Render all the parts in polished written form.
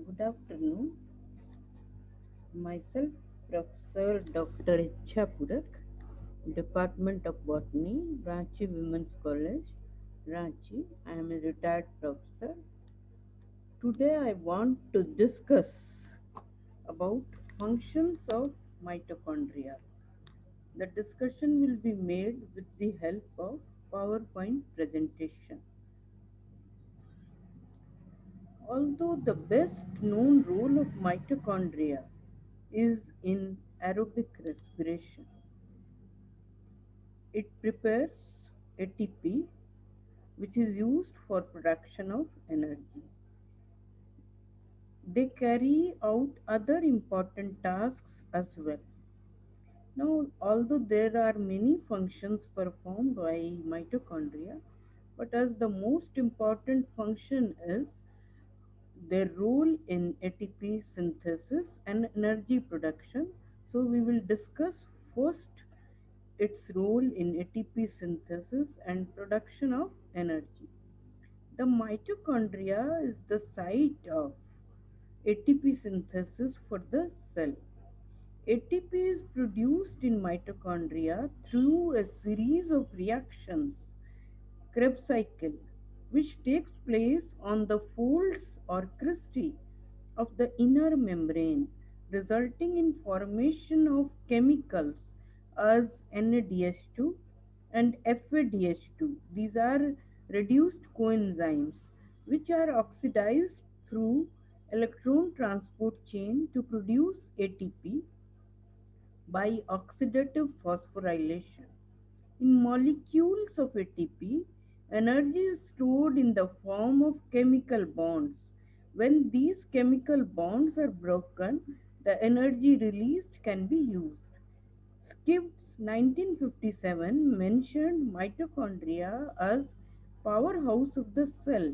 Good afternoon. Myself, Professor Dr. Icha Pudak, Department of Botany, Ranchi Women's College, Ranchi. I am a retired professor. Today I want to discuss about functions of mitochondria. The discussion will be made with the help of PowerPoint presentation. Although the best known role of mitochondria is in aerobic respiration, it prepares ATP, which is used for production of energy. They carry out other important tasks as well. Now, although there are many functions performed by mitochondria, but as the most important function is their role in ATP synthesis and energy production. So, we will discuss first its role in ATP synthesis and production of energy. The mitochondria is the site of ATP synthesis for the cell. ATP is produced in mitochondria through a series of reactions, Krebs cycle, which takes place on the folds or cristae of the inner membrane, resulting in formation of chemicals as NADH2 and FADH2. These are reduced coenzymes which are oxidized through electron transport chain to produce ATP by oxidative phosphorylation. In molecules of ATP, energy is stored in the form of chemical bonds. When these chemical bonds are broken, the energy released can be used. Gibbs 1957 mentioned mitochondria as powerhouse of the cell.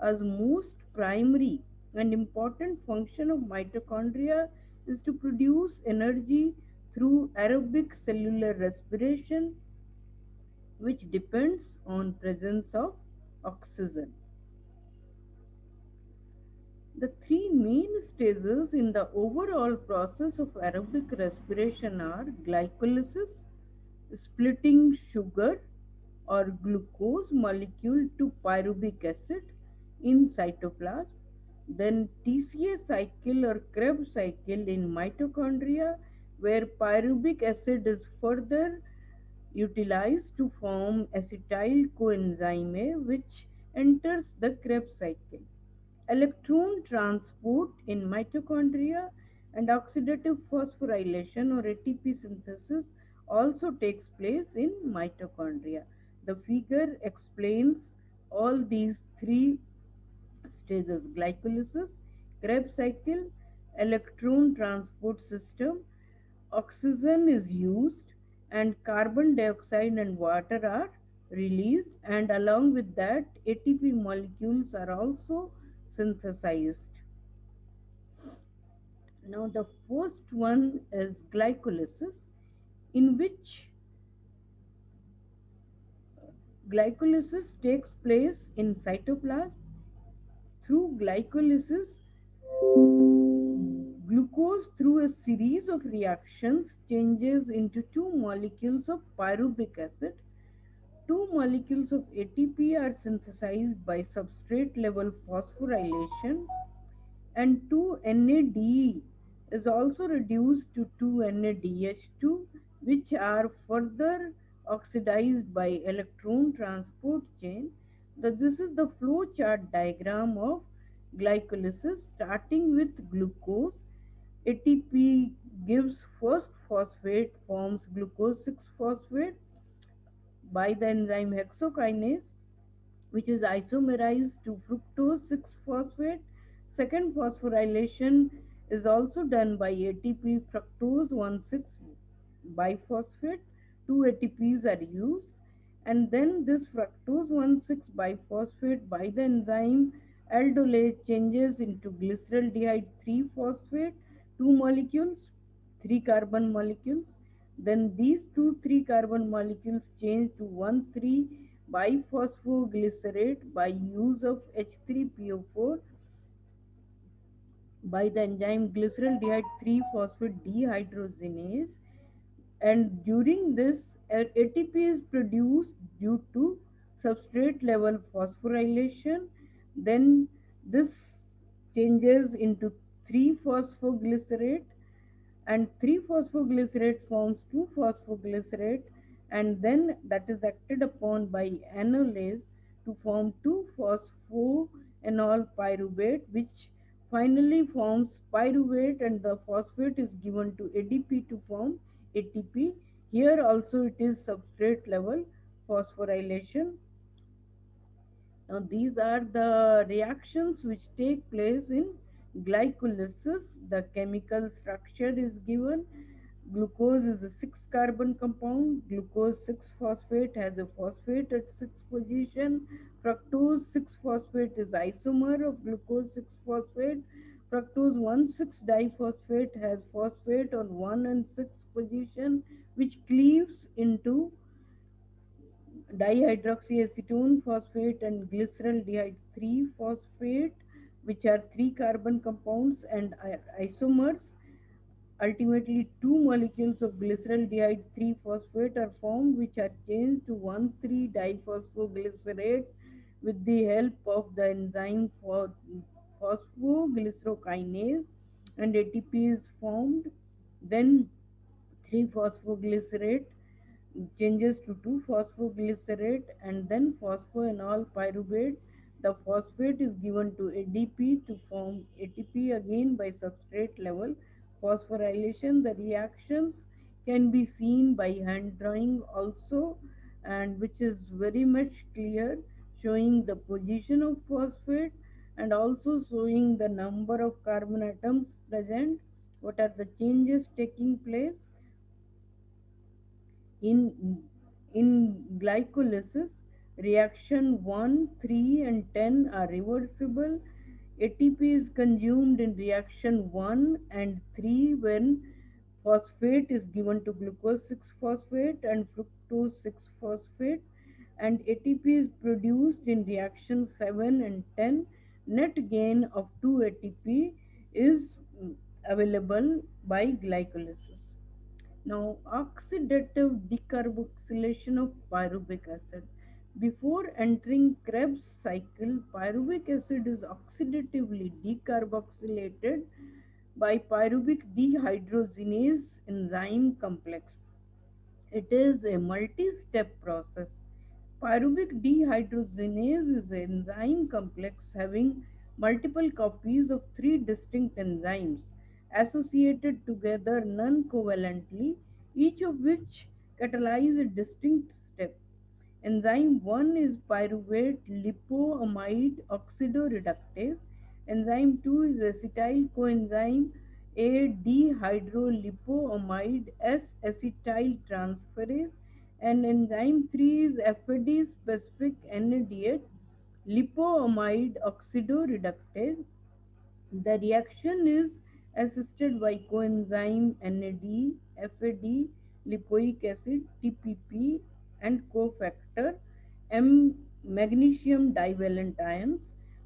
As most primary and important function of mitochondria is to produce energy through aerobic cellular respiration, which depends on presence of oxygen. The three main stages in the overall process of aerobic respiration are glycolysis, splitting sugar or glucose molecule to pyruvic acid in cytoplasm, then TCA cycle or Krebs cycle in mitochondria, where pyruvic acid is further utilized to form acetyl coenzyme A, which enters the Krebs cycle. Electron transport in mitochondria and oxidative phosphorylation or ATP synthesis also takes place in mitochondria. The figure explains all these three stages: glycolysis, Krebs cycle, electron transport system. Oxygen is used and carbon dioxide and water are released, and along with that ATP molecules are also synthesized. Now the first one is glycolysis, in which glycolysis takes place in cytoplasm. Through glycolysis, glucose through a series of reactions changes into two molecules of pyruvic acid. Two molecules of ATP are synthesized by substrate level phosphorylation, and 2 NADE is also reduced to 2 NADH2, which are further oxidized by electron transport chain. This is the flow chart diagram of glycolysis. Starting with glucose, ATP gives first phosphate, forms glucose 6 phosphate by the enzyme hexokinase, which is isomerized to fructose 6 phosphate. Second phosphorylation is also done by ATP fructose 1,6 biphosphate. Two ATPs are used, and then this fructose 1,6 biphosphate by the enzyme aldolase changes into glyceraldehyde 3 phosphate, two molecules, 3 carbon molecules. Then these two 3 carbon molecules change to 1,3 biphosphoglycerate by use of H3PO4, by the enzyme glyceraldehyde 3 phosphate dehydrogenase, and during this ATP is produced due to substrate level phosphorylation. Then this changes into 3 phosphoglycerate, and 3 phosphoglycerate forms 2 phosphoglycerate, and then that is acted upon by analase to form 2 phosphoenol pyruvate, which finally forms pyruvate, and the phosphate is given to ADP to form ATP. Here also it is substrate level phosphorylation. Now, these are the reactions which take place in glycolysis. The chemical structure is given. Glucose is a 6 carbon compound. Glucose 6 phosphate has a phosphate at 6 position. Fructose 6 phosphate is isomer of glucose 6 phosphate. Fructose 1,6 diphosphate has phosphate on 1 and 6 position, which cleaves into dihydroxyacetone phosphate and glyceraldehyde 3 phosphate, which are 3 carbon compounds and isomers. Ultimately, two molecules of glyceraldehyde 3 phosphate are formed, which are changed to 1,3 diphosphoglycerate with the help of the enzyme for phosphoglycerokinase, and ATP is formed. Then 3 phosphoglycerate changes to 2-phosphoglycerate, and then phosphoenol pyruvate. The phosphate is given to ADP to form ATP again by substrate level phosphorylation. The reactions can be seen by hand drawing also, and which is very much clear, showing the position of phosphate and also showing the number of carbon atoms present, what are the changes taking place in glycolysis. Reaction 1, 3 and 10 are reversible. ATP is consumed in reaction 1 and 3 when phosphate is given to glucose 6 phosphate and fructose 6 phosphate, and ATP is produced in reaction 7 and 10. Net gain of 2 ATP is available by glycolysis. Now, oxidative decarboxylation of pyruvic acid. Before entering Krebs cycle, pyruvic acid is oxidatively decarboxylated by pyruvic dehydrogenase enzyme complex. It is a multi-step process. Pyruvic dehydrogenase is an enzyme complex having multiple copies of three distinct enzymes associated together non-covalently, each of which catalyze a distinct step. Enzyme 1 is pyruvate lipoamide oxidoreductase. Enzyme 2 is acetyl coenzyme A dehydrolipoamide S acetyltransferase, and enzyme 3 is FAD specific NADH lipoamide oxidoreductase. The reaction is assisted by coenzyme NAD, FAD, lipoic acid, TPP, and cofactor M magnesium divalent ions.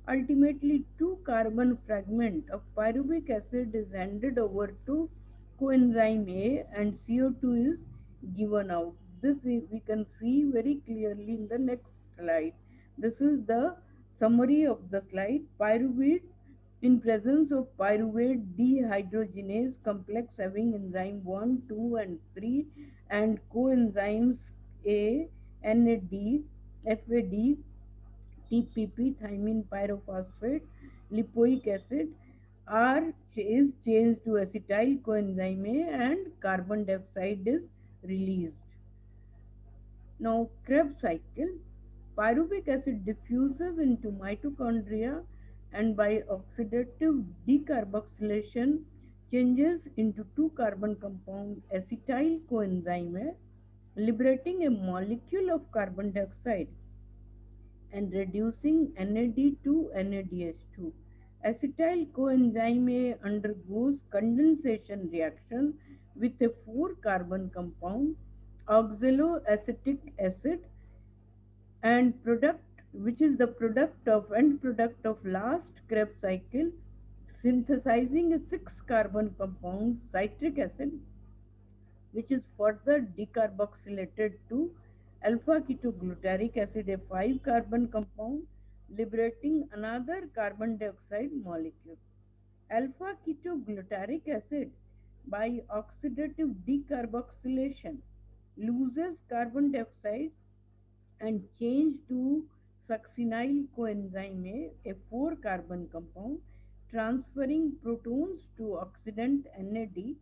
Ultimately, two carbon fragment of pyruvic acid is handed over to coenzyme A, and CO2 is given out. This we can see very clearly in the next slide. This is the summary of the slide. Pyruvate in presence of pyruvate dehydrogenase complex having enzyme 1, 2 and 3 and coenzymes A, NAD, FAD, TPP, thymine pyrophosphate, lipoic acid R is changed to acetyl coenzyme A and carbon dioxide is released. Now, Krebs cycle, pyruvic acid diffuses into mitochondria and by oxidative decarboxylation changes into two carbon compound acetyl coenzyme A, liberating a molecule of carbon dioxide and reducing NAD to NADH2. Acetyl coenzyme A undergoes condensation reaction with a 4 carbon compound oxaloacetic acid and product, which is the product of end product of last Krebs cycle, synthesizing a 6 carbon compound citric acid, which is further decarboxylated to alpha ketoglutaric acid, a 5 carbon compound, liberating another carbon dioxide molecule. Alpha ketoglutaric acid, by oxidative decarboxylation, loses carbon dioxide and change to succinyl coenzyme A, a 4 carbon compound, transferring protons to oxidant NAD,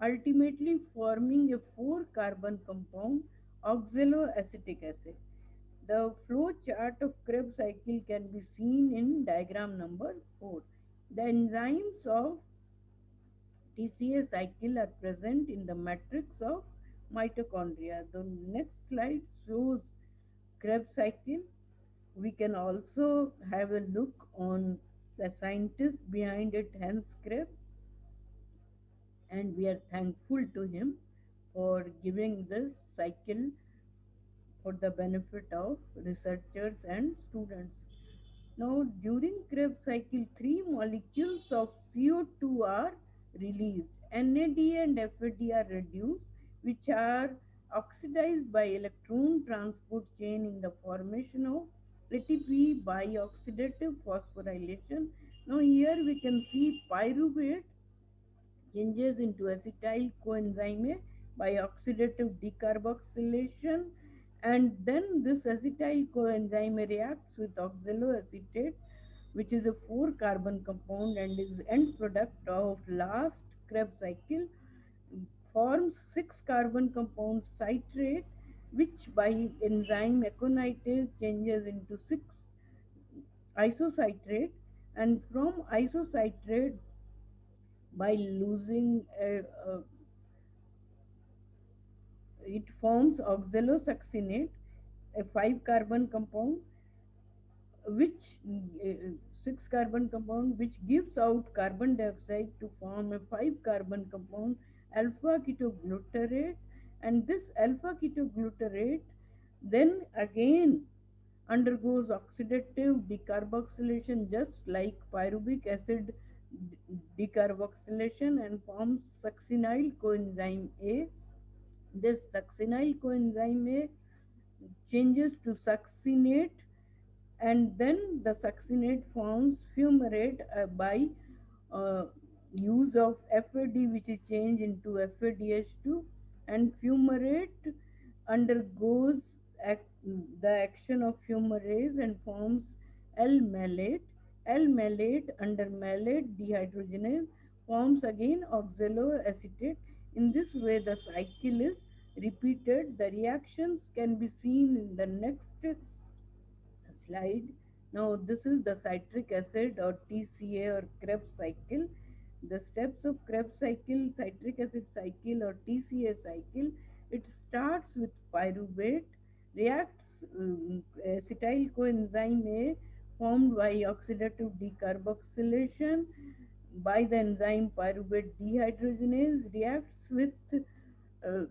ultimately forming a 4 carbon compound oxaloacetic acid. The flow chart of Krebs cycle can be seen in diagram number 4. The enzymes of TCA cycle are present in the matrix of mitochondria. The next slide shows Krebs cycle. We can also have a look on the scientist behind it, Hans Krebs, and we are thankful to him for giving this cycle for the benefit of researchers and students. Now, during Krebs cycle, three molecules of CO2 are released. NAD and FAD are reduced, which are oxidized by electron transport chain in the formation of ATP by oxidative phosphorylation. Now, here we can see pyruvate changes into acetyl coenzyme by oxidative decarboxylation, and then this acetyl coenzyme reacts with oxaloacetate, which is a 4 carbon compound and is end product of last Krebs cycle, forms 6 carbon compound citrate, which by enzyme aconitase changes into 6 isocitrate, and from isocitrate, by losing it forms oxalosuccinate, a 5 carbon compound, which 6 carbon compound, which gives out carbon dioxide to form a 5 carbon compound alpha ketoglutarate, and this alpha ketoglutarate then again undergoes oxidative decarboxylation just like pyruvic acid decarboxylation and forms succinyl coenzyme A. This succinyl coenzyme A changes to succinate, and then the succinate forms fumarate by uh, use of FAD, which is changed into FADH2, and fumarate undergoes the action of fumarase and forms L-malate. L-malate under malate dehydrogenase forms again oxaloacetate. In this way, the cycle is repeated. The reactions can be seen in the next slide. Now, this is the citric acid or TCA or Krebs cycle. The steps of Krebs cycle, citric acid cycle or TCA cycle, it starts with pyruvate, reacts acetyl coenzyme A formed by oxidative decarboxylation by the enzyme pyruvate dehydrogenase, reacts with uh,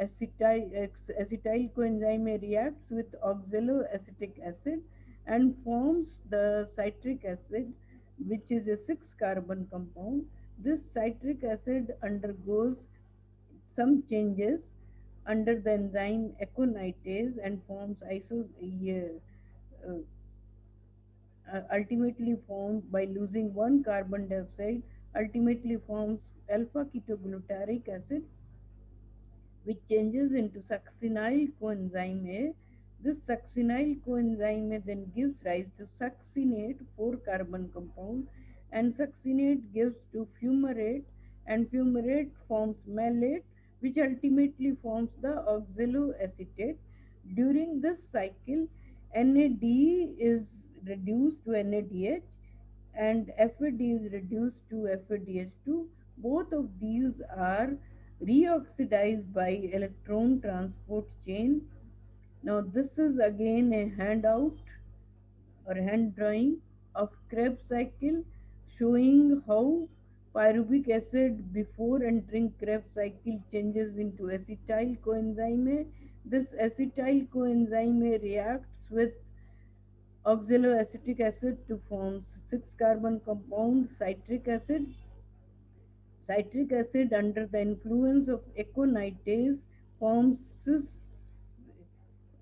acetyl coenzyme reacts with oxaloacetic acid and forms the citric acid, which is a 6 carbon compound. This citric acid undergoes some changes under the enzyme aconitase and forms ultimately formed by losing one carbon dioxide, ultimately forms alpha ketoglutaric acid, which changes into succinyl coenzyme A. This succinyl coenzyme A then gives rise to succinate 4 carbon compound, and succinate gives to fumarate, and fumarate forms malate, which ultimately forms the oxaloacetate. During this cycle, NAD is reduced to NADH and FAD is reduced to FADH2. Both of these are reoxidized by electron transport chain. Now this is again a handout or hand drawing of Krebs cycle showing how pyruvic acid before entering Krebs cycle changes into acetyl coenzyme A. This acetyl coenzyme A reacts with Oxaloacetic acid to form 6 carbon compound citric acid. Citric acid under the influence of econitase forms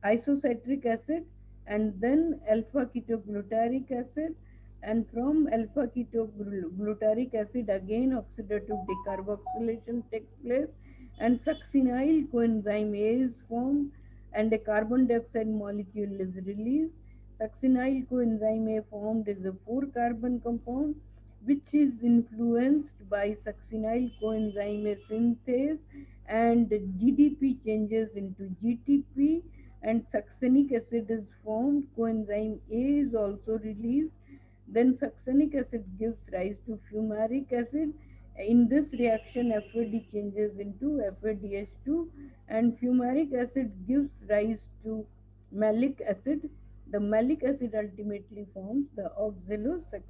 isocitric acid, and then alpha ketoglutaric acid, and from alpha ketoglutaric acid again oxidative decarboxylation takes place, and succinyl coenzyme A is formed, and a carbon dioxide molecule is released. Succinyl coenzyme A formed is a 4 carbon compound which is influenced by succinyl coenzyme synthase, and GDP changes into GTP, and succinic acid is formed. Coenzyme A is also released. Then succinic acid gives rise to fumaric acid. In this reaction, FAD changes into FADH2, and fumaric acid gives rise to malic acid. The malic acid ultimately forms the oxaloacetic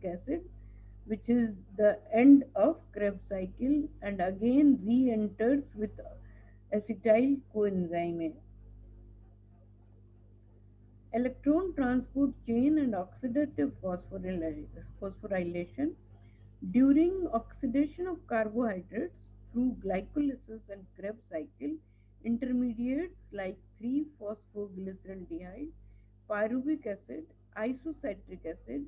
acid, which is the end of Krebs cycle, and again re-enters with acetyl coenzyme. Electron transport chain and oxidative phosphorylation. During oxidation of carbohydrates through glycolysis and Krebs cycle, intermediates like 3-phosphoglyceraldehyde, pyruvic acid, isocitric acid,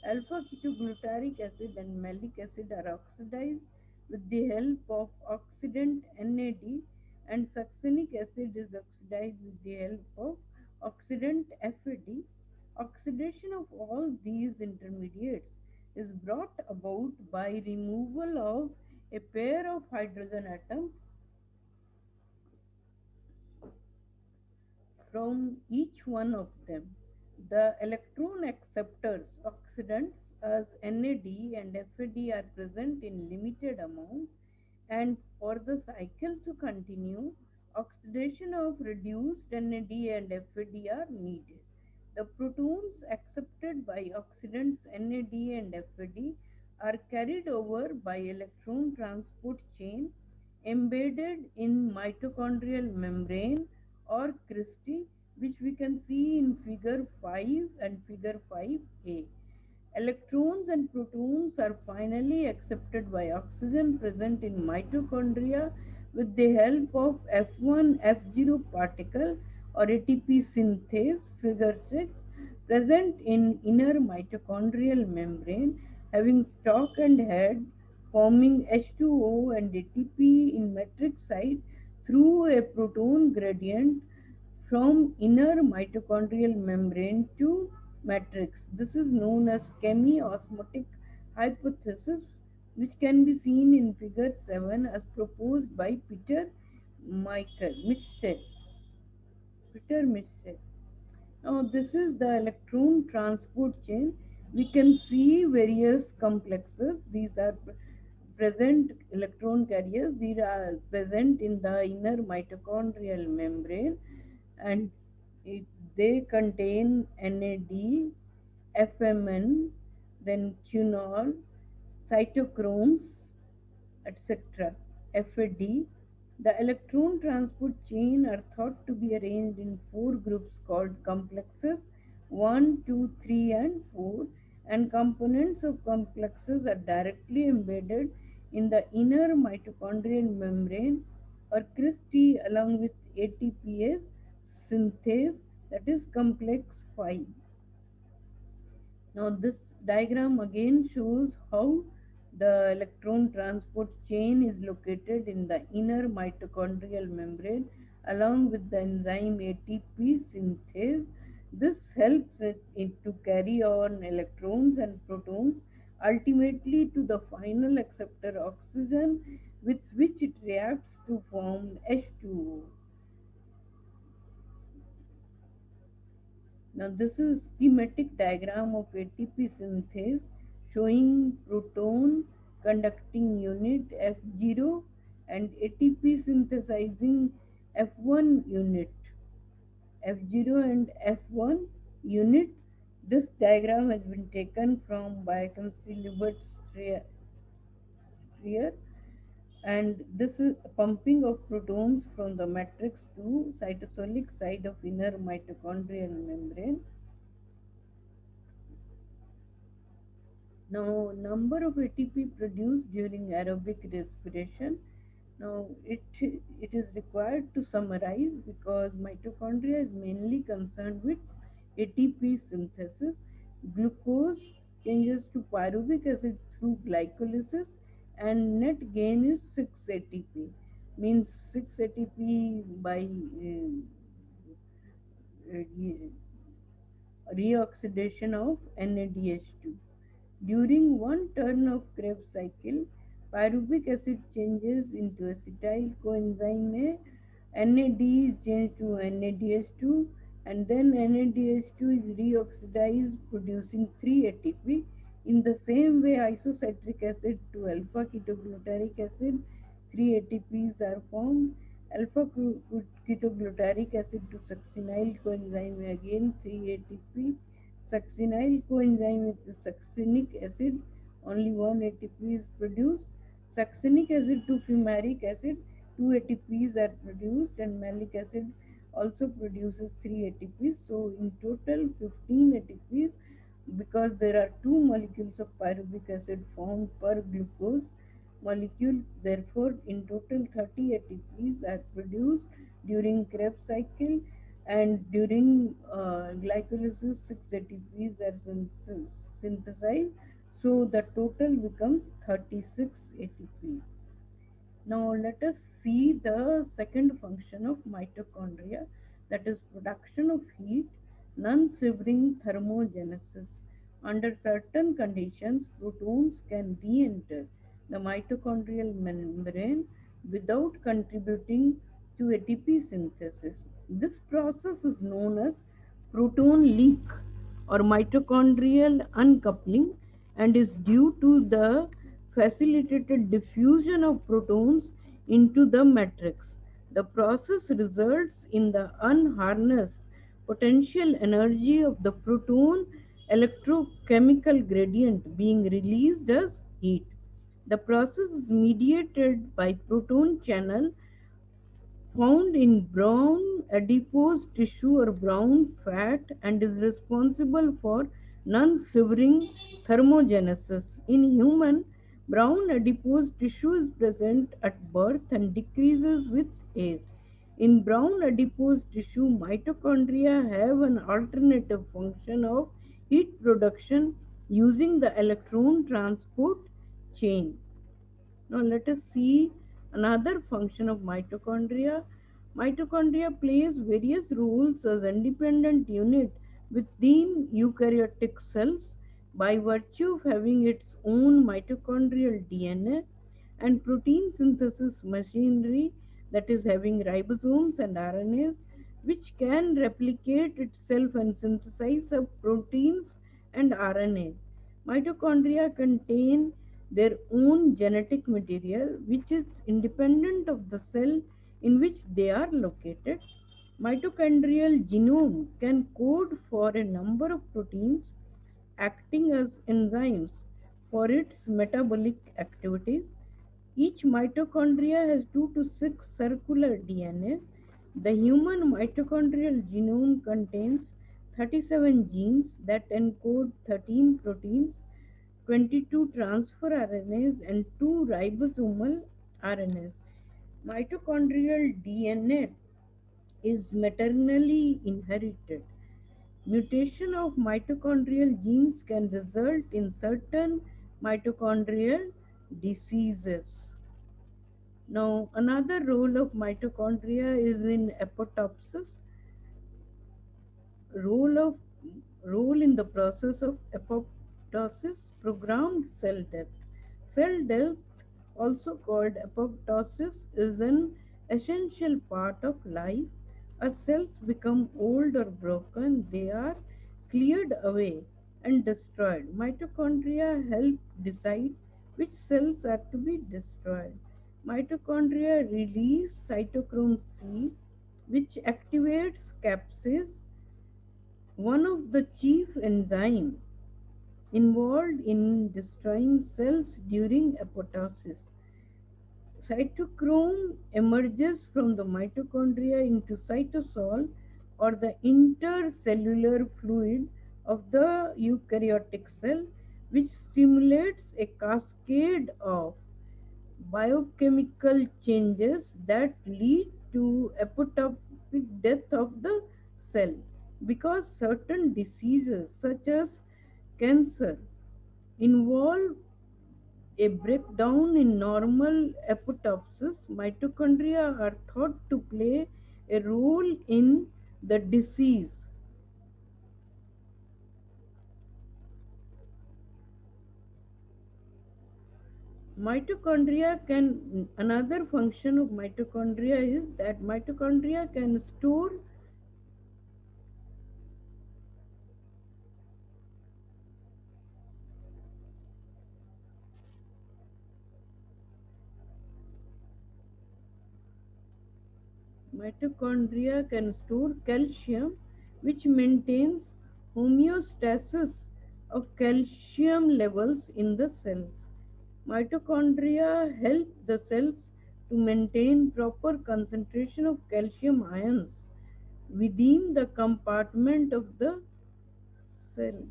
alpha ketoglutaric acid, and malic acid are oxidized with the help of oxidant NAD, and succinic acid is oxidized with the help of oxidant FAD. Oxidation of all these intermediates is brought about by removal of a pair of hydrogen atoms from each one of them. The electron acceptors, oxidants, as NAD and FAD are present in limited amounts, and for the cycle to continue, oxidation of reduced NAD and FAD are needed. The protons accepted by oxidants NAD and FAD are carried over by electron transport chain embedded in mitochondrial membrane or cristae, which we can see in figure 5 and figure 5a. Electrons and protons are finally accepted by oxygen present in mitochondria with the help of F1 F0 particle or ATP synthase, figure 6, present in inner mitochondrial membrane, having stalk and head, forming H2O and ATP in matrix site through a proton gradient from inner mitochondrial membrane to matrix. This is known as chemiosmotic hypothesis, which can be seen in figure 7 as proposed by Mitchell. Peter Mitchell. Now this is the electron transport chain. We can see various complexes. These are present electron carriers. These are present in the inner mitochondrial membrane, and it, they contain NAD, FMN, then quinol, cytochromes, etc. FAD. The electron transport chain are thought to be arranged in 4 groups called complexes 1, 2, 3, and 4, and components of complexes are directly embedded in the inner mitochondrial membrane or cristae along with ATPase synthase, that is complex 5. Now this diagram again shows how the electron transport chain is located in the inner mitochondrial membrane along with the enzyme ATP synthase. This helps it to carry on electrons and protons ultimately to the final acceptor oxygen, with which it reacts to form H2O. Now this is schematic diagram of ATP synthase showing proton conducting unit F0 and ATP synthesizing F1 unit. F0 and F1 unit. This diagram has been taken from biochemistry Libert Streer, and this is pumping of protons from the matrix to cytosolic side of inner mitochondrial membrane. Now, number of ATP produced during aerobic respiration. Now, it is required to summarize because mitochondria is mainly concerned with ATP synthesis. Glucose changes to pyruvic acid through glycolysis, and net gain is 6 ATP. Means 6 ATP by reoxidation of NADH2. During one turn of Krebs cycle, pyruvic acid changes into acetyl coenzyme A, NAD is changed to NADH2, and then NADH2 is reoxidized producing 3 ATP. In the same way, isocitric acid to alpha ketoglutaric acid, 3 ATPs are formed. Alpha ketoglutaric acid to succinyl coenzyme again 3 ATP. Succinyl coenzyme to succinic acid, only 1 ATP is produced. Succinic acid to fumaric acid, 2 ATPs are produced, and malic acid also produces 3 ATPs. So in total 15 ATPs, because there are two molecules of pyruvic acid formed per glucose molecule. Therefore, in total 30 ATPs are produced during Krebs cycle, and during glycolysis 6 ATPs are synthesized. So the total becomes 36 ATP. Now let us see the second function of mitochondria, that is production of heat, non-shivering thermogenesis. Under certain conditions, protons can re-enter the mitochondrial membrane without contributing to ATP synthesis. This process is known as proton leak or mitochondrial uncoupling, and is due to the facilitated diffusion of protons into the matrix. The process results in the unharnessed potential energy of the proton electrochemical gradient being released as heat. The process is mediated by proton channel found in brown adipose tissue or brown fat, and is responsible for non-shivering thermogenesis. In human, brown adipose tissue is present at birth and decreases with age. In brown adipose tissue, mitochondria have an alternative function of heat production using the electron transport chain. Now let us see another function of mitochondria. Mitochondria plays various roles as independent unit within eukaryotic cells by virtue of having its own mitochondrial DNA and protein synthesis machinery, that is having ribosomes and RNAs which can replicate itself and synthesize of proteins and RNAs. Mitochondria contain their own genetic material which is independent of the cell in which they are located. Mitochondrial genome can code for a number of proteins acting as enzymes for its metabolic activities. Each mitochondria has 2 to 6 circular DNAs. The human mitochondrial genome contains 37 genes that encode 13 proteins, 22 transfer RNAs, and 2 ribosomal RNAs. Mitochondrial DNA is maternally inherited. Mutation of mitochondrial genes can result in certain mitochondrial diseases. Now, another role of mitochondria is in apoptosis, role of role in the process of apoptosis, programmed cell death. Cell death, also called apoptosis, is an essential part of life. As cells become old or broken, they are cleared away and destroyed. Mitochondria help decide which cells are to be destroyed. Mitochondria release cytochrome C, which activates capsis, one of the chief enzymes involved in destroying cells during apoptosis. Cytochrome emerges from the mitochondria into cytosol or the intercellular fluid of the eukaryotic cell, which stimulates a cascade of biochemical changes that lead to apoptotic death of the cell. Because certain diseases, such as cancer, involve a breakdown in normal apoptosis, mitochondria are thought to play a role in the disease. Another function of mitochondria is that mitochondria can store Mitochondria can store calcium, which maintains homeostasis of calcium levels in the cells. Mitochondria help the cells to maintain proper concentration of calcium ions within the compartment of the cell.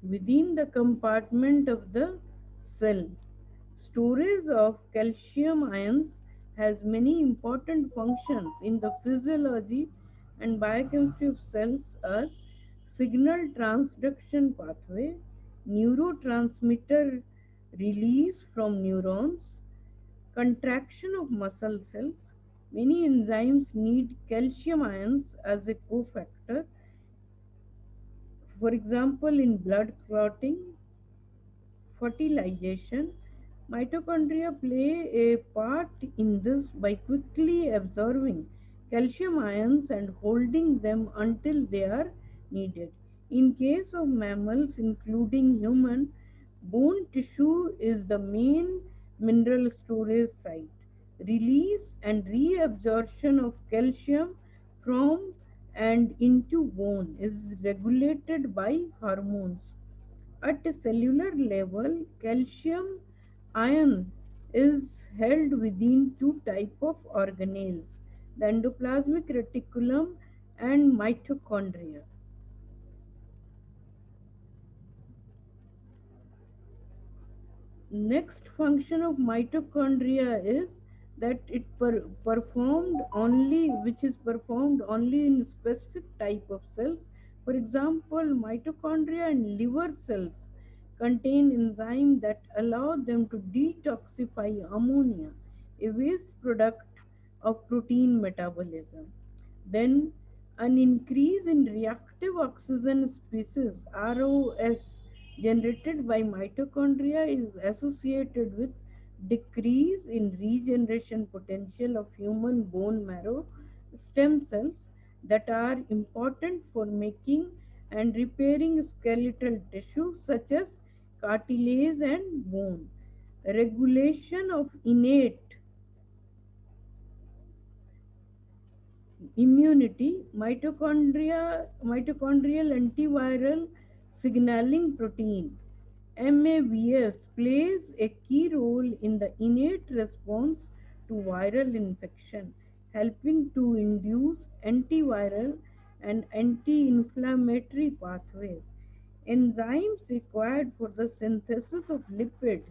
Within the compartment of the cell. Storage of calcium ions has many important functions in the physiology and biochemistry of cells as signal transduction pathway, neurotransmitter release from neurons, contraction of muscle cells. Many enzymes need calcium ions as a cofactor. For example, in blood clotting, fertilization, mitochondria play a part in this by quickly absorbing calcium ions and holding them until they are needed. In case of mammals, including human, bone tissue is the main mineral storage site. Release and reabsorption of calcium from and into bone is regulated by hormones. At a cellular level, calcium ion is held within two types of organelles, the endoplasmic reticulum and mitochondria. Next function of mitochondria is that performed only which is performed only in specific type of cells. For example, mitochondria and liver cells contain enzymes that allow them to detoxify ammonia, a waste product of protein metabolism. Then an increase in reactive oxygen species ROS generated by mitochondria is associated with decrease in regeneration potential of human bone marrow stem cells that are important for making and repairing skeletal tissue such as cartilage and bone. Regulation of innate immunity, mitochondrial antiviral signaling protein MAVS plays a key role in the innate response to viral infection, helping to induce antiviral and anti-inflammatory pathways. Enzymes required for the synthesis of lipids,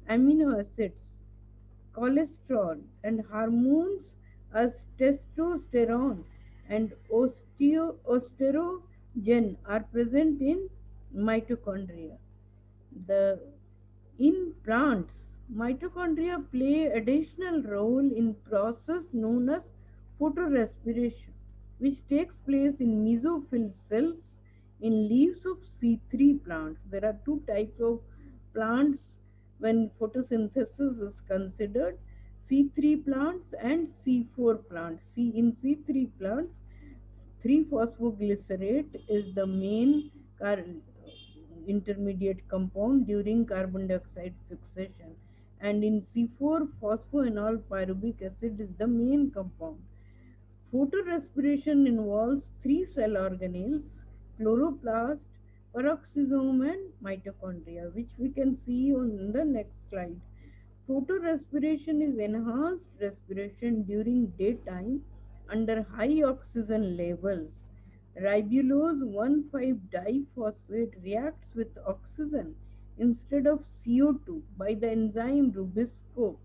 amino acids, cholesterol, and hormones as testosterone and estrogen are present in mitochondria. The in plants, mitochondria play additional role in process known as photorespiration, which takes place in mesophyll cells in leaves of C3 plants. There are two types of plants when photosynthesis is considered: C3 plants and C4 plants. In C3 plants, 3-phosphoglycerate is the main intermediate compound during carbon dioxide fixation, and in C4 phosphoenol pyruvic acid is the main compound. Photorespiration involves three cell organelles: chloroplast, peroxisome, and mitochondria, which we can see on the next slide. Photorespiration is enhanced respiration during daytime under high oxygen levels. Ribulose 1,5-diphosphate reacts with oxygen instead of CO2 by the enzyme Rubisco,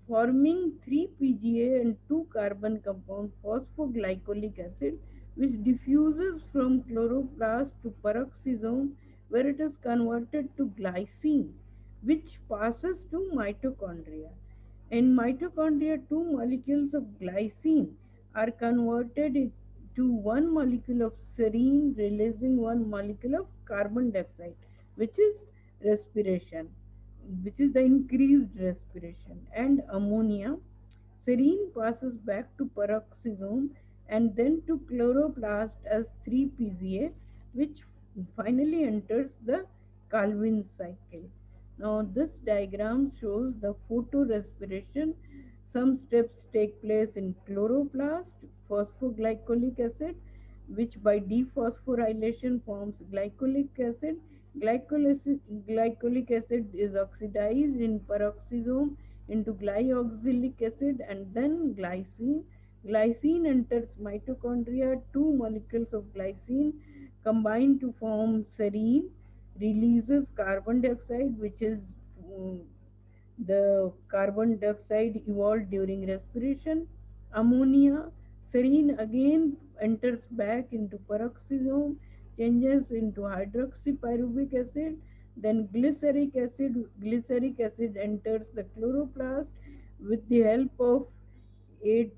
forming 3 PGA and 2 carbon compound phosphoglycolic acid, which diffuses from chloroplast to peroxisome, where it is converted to glycine, which passes to mitochondria. In mitochondria, two molecules of glycine are converted to one molecule of serine, releasing one molecule of carbon dioxide, which is respiration, which is the increased respiration, and ammonia. Serine passes back to peroxisome and then to chloroplast as 3 PGA, which finally enters the Calvin cycle. Now, this diagram shows the photorespiration. Some steps take place in chloroplast, phosphoglycolic acid, which by dephosphorylation forms glycolic acid. Glycolic acid is oxidized in peroxisome into glyoxylic acid and then glycine. Glycine enters mitochondria. Two molecules of glycine combine to form serine, releases carbon dioxide, which is uh, the carbon dioxide evolved during respiration. Ammonia, serine again enters back into peroxisome, changes into hydroxypyruvic acid, then glyceric acid enters the chloroplast with the help of ATP.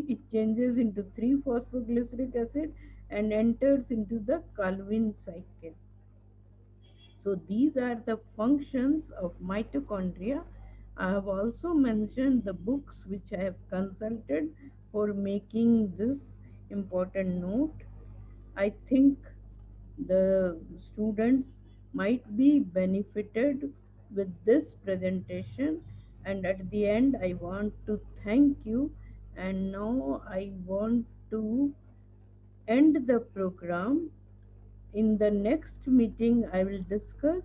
It changes into 3-phosphoglyceric acid and enters into the Calvin cycle. So these are the functions of mitochondria. I have also mentioned the books which I have consulted for making this important note. I think the students might be benefited with this presentation, and at the end I want to thank you, and now I want to end the program. In the next meeting, I will discuss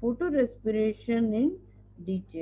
photorespiration in detail.